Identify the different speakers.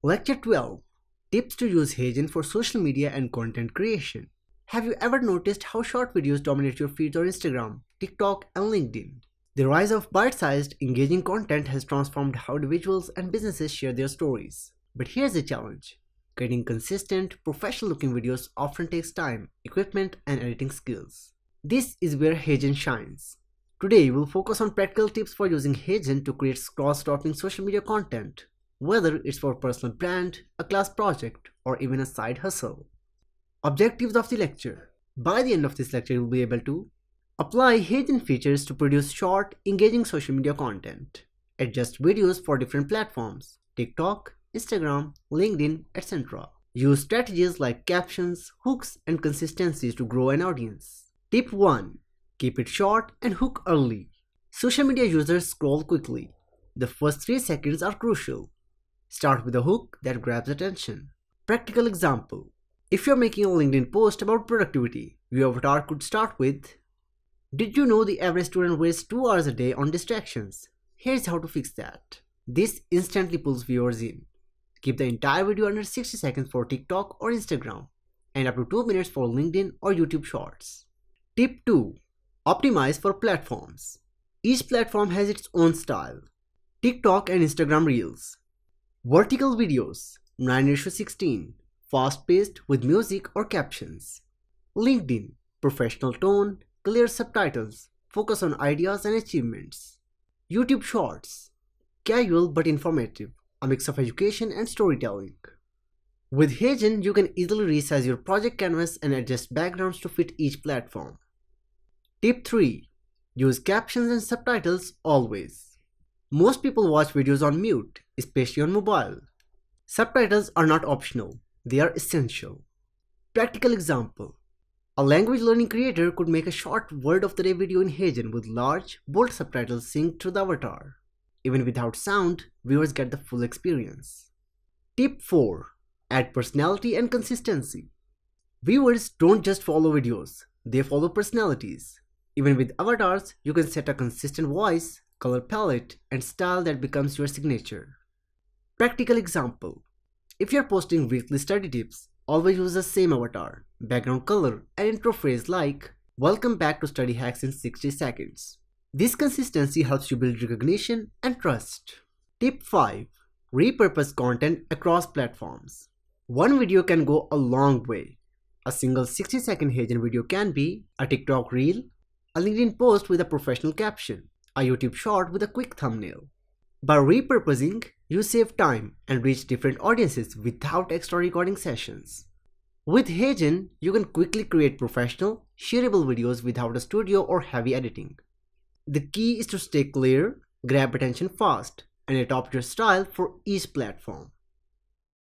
Speaker 1: Lecture 12. Tips to use HeyGen for social media and content creation. Have you ever noticed how short videos dominate your feeds on Instagram, TikTok, and LinkedIn? The rise of bite-sized, engaging content has transformed how individuals and businesses share their stories. But here's the challenge. Creating consistent, professional-looking videos often takes time, equipment, and editing skills. This is where HeyGen shines. Today, we'll focus on practical tips for using HeyGen to create scroll-stopping social media content, whether it's for a personal brand, a class project, or even a side hustle. Objectives of the lecture. By the end of this lecture, you'll be able to apply HeyGen features to produce short, engaging social media content. Adjust videos for different platforms, TikTok, Instagram, LinkedIn, etc. Use strategies like captions, hooks, and consistencies to grow an audience. Tip 1. Keep it short and hook early. Social media users scroll quickly. The first 3 seconds are crucial. Start with a hook that grabs attention. Practical example. If you're making a LinkedIn post about productivity, your avatar could start with, "Did you know the average student wastes 2 hours a day on distractions? Here's how to fix that." This instantly pulls viewers in. Keep the entire video under 60 seconds for TikTok or Instagram, and up to 2 minutes for LinkedIn or YouTube Shorts. Tip 2. Optimize for platforms. Each platform has its own style. TikTok and Instagram Reels. Vertical videos, 9:16, fast-paced with music or captions. LinkedIn, professional tone, clear subtitles, focus on ideas and achievements. YouTube Shorts, casual but informative, a mix of education and storytelling. With HeyGen, you can easily resize your project canvas and adjust backgrounds to fit each platform. Tip 3. Use captions and subtitles always. Most people watch videos on mute, especially on mobile. Subtitles are not optional, they are essential. Practical example. A language learning creator could make a short word of the day video in HeyGen with large, bold subtitles synced to the avatar. Even without sound, viewers get the full experience. Tip 4. Add personality and consistency. Viewers don't just follow videos, they follow personalities. Even with avatars, you can set a consistent voice, color palette, and style that becomes your signature. Practical example. If you're posting weekly study tips, always use the same avatar, background color, and intro phrase like, "Welcome back to Study Hacks in 60 seconds. This consistency helps you build recognition and trust. Tip 5. Repurpose content across platforms. One video can go a long way. A single 60-second HeyGen video can be a TikTok reel, a LinkedIn post with a professional caption, a YouTube short with a quick thumbnail. By repurposing, you save time and reach different audiences without extra recording sessions. With HeyGen, you can quickly create professional, shareable videos without a studio or heavy editing. The key is to stay clear, grab attention fast, and adopt your style for each platform.